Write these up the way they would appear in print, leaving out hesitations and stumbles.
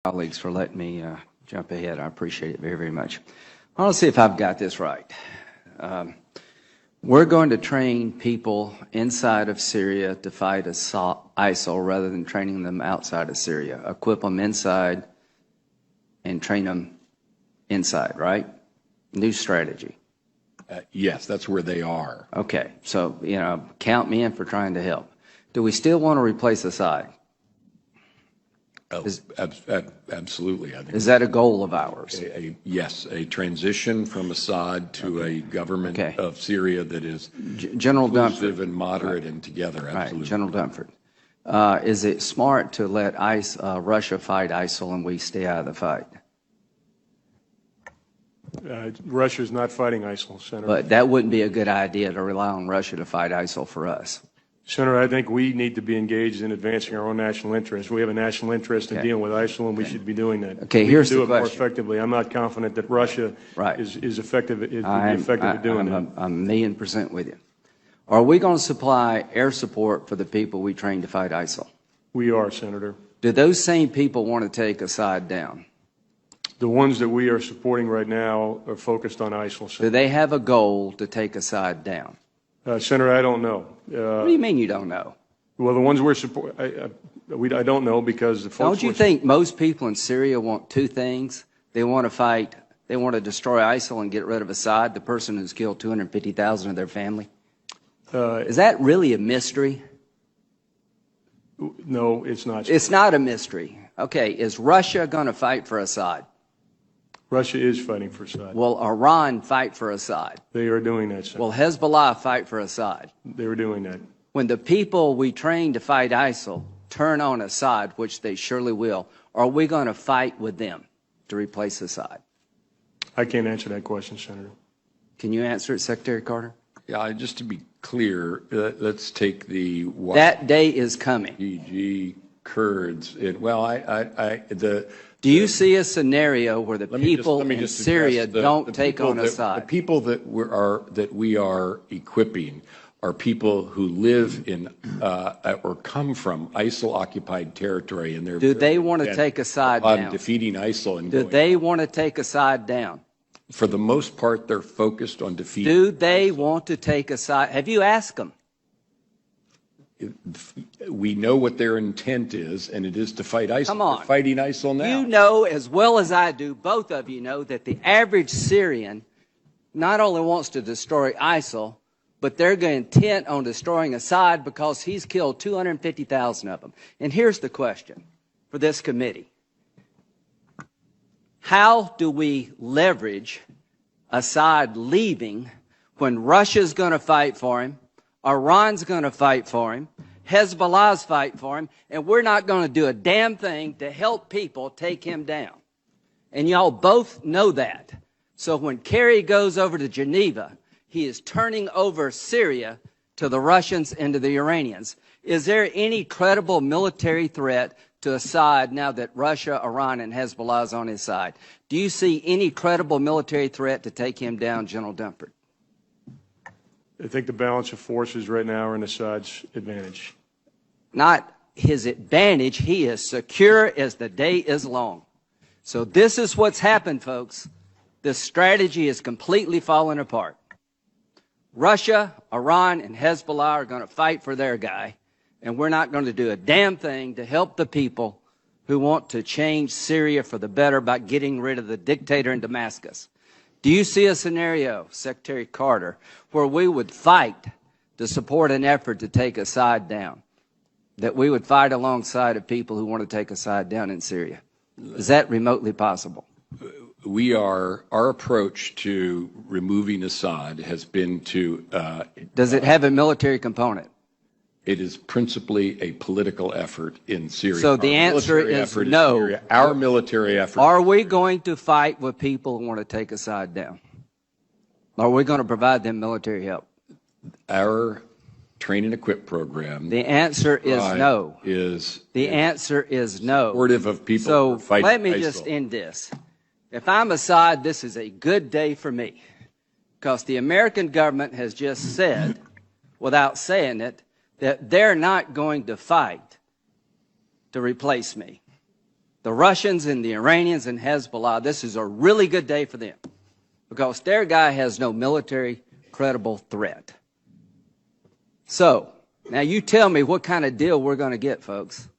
Colleagues for letting me jump ahead. I appreciate it very, very much. I want to see if I've got this right. We're going to train people inside of Syria to fight ISIL rather than training them outside of Syria. Equip them inside and train them inside, right? New strategy. Yes, that's where they are. Okay, so, count me in for trying to help. Do we still want to replace Assad? Absolutely. I think is that a goal of ours? Yes, a transition from Assad to a government of Syria that is inclusive and moderate and together. Absolutely. Right. General Dunford, is it smart to let Russia fight ISIL and we stay out of the fight? Russia is not fighting ISIL, Senator. But that wouldn't be a good idea to rely on Russia to fight ISIL for us. Senator, I think we need to be engaged in advancing our own national interests. We have a national interest in dealing with ISIL, and we should be doing that. Okay, here's the question. We can do it more effectively. I'm not confident that Russia is effective at doing that. I'm 1,000,000% with you. Are we going to supply air support for the people we train to fight ISIL? We are, Senator. Do those same people want to take Assad down? The ones that we are supporting right now are focused on ISIL, Senator. Do they have a goal to take Assad down? Senator, I don't know. What do you mean you don't know? Well, the ones we're supporting, I don't know because the folks. Don't you think most people in Syria want two things? They want to fight, they want to destroy ISIL and get rid of Assad, the person who's killed 250,000 of their family? Is that really a mystery? No, it's not. It's not a mystery. Okay, is Russia going to fight for Assad? Russia is fighting for Assad. Will Iran fight for Assad? They are doing that, Senator. Will Hezbollah fight for Assad? They are doing that. When the people we train to fight ISIL turn on Assad, which they surely will, are we going to fight with them to replace Assad? I can't answer that question, Senator. Can you answer it, Secretary Carter? Yeah, just to be clear, let's take the that day is coming. YPG Kurds. Do you see a scenario where the people in Syria don't take on Assad? The people that we are equipping are people who live in or come from ISIL-occupied territory, and they're. Do they want to take Assad down? Defeating ISIL and. Do they want to take Assad down? For the most part, they're focused on defeating. Do they want to take Assad? Have you asked them? We know what their intent is, and it is to fight ISIL. Come on. They're fighting ISIL now. You know as well as I do, both of you know, that the average Syrian not only wants to destroy ISIL, but they're intent on destroying Assad because he's killed 250,000 of them. And here's the question for this committee. How do we leverage Assad leaving when Russia's going to fight for him, Iran's going to fight for him, Hezbollah's fight for him, and we're not going to do a damn thing to help people take him down? And y'all both know that. So when Kerry goes over to Geneva, he is turning over Syria to the Russians and to the Iranians. Is there any credible military threat to Assad now that Russia, Iran, and Hezbollah is on his side? Do you see any credible military threat to take him down, General Dunford? I think the balance of forces right now are in Assad's advantage. Not his advantage. He is secure as the day is long. So this is what's happened, folks. This strategy is completely falling apart. Russia, Iran, and Hezbollah are going to fight for their guy, and we're not going to do a damn thing to help the people who want to change Syria for the better by getting rid of the dictator in Damascus. Do you see a scenario, Secretary Carter, where we would fight to support an effort to take Assad down, that we would fight alongside of people who want to take Assad down in Syria? Is that remotely possible? Our approach to removing Assad has been to. Does it have a military component? It is principally a political effort in Syria. So the answer is no. Our military effort. Are we going to fight with people who want to take Assad down? Are we going to provide them military help? Our train and equip program. The answer is no. The answer is no. Supportive of people who fight So let me ISIL. just end this. If I'm Assad, this is a good day for me, because the American government has just said, without saying it, that they're not going to fight to replace me. the Russians and the Iranians and Hezbollah, this is a really good day for them because their guy has no military credible threat. So, now you tell me what kind of deal we're going to get, folks.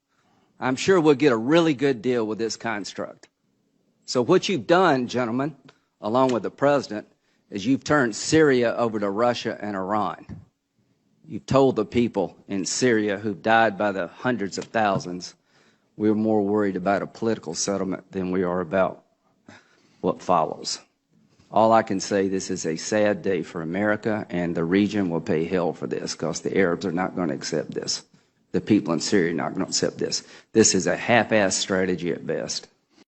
I'm sure we'll get a really good deal with this construct. So what you've done, gentlemen, along with the president, is you've turned Syria over to Russia and Iran. You've told the people in Syria who've died by the hundreds of thousands, we're more worried about a political settlement than we are about what follows. All I can say, this is a sad day for America, and the region will pay hell for this because the Arabs are not going to accept this. The people in Syria are not going to accept this. This is a half-assed strategy at best.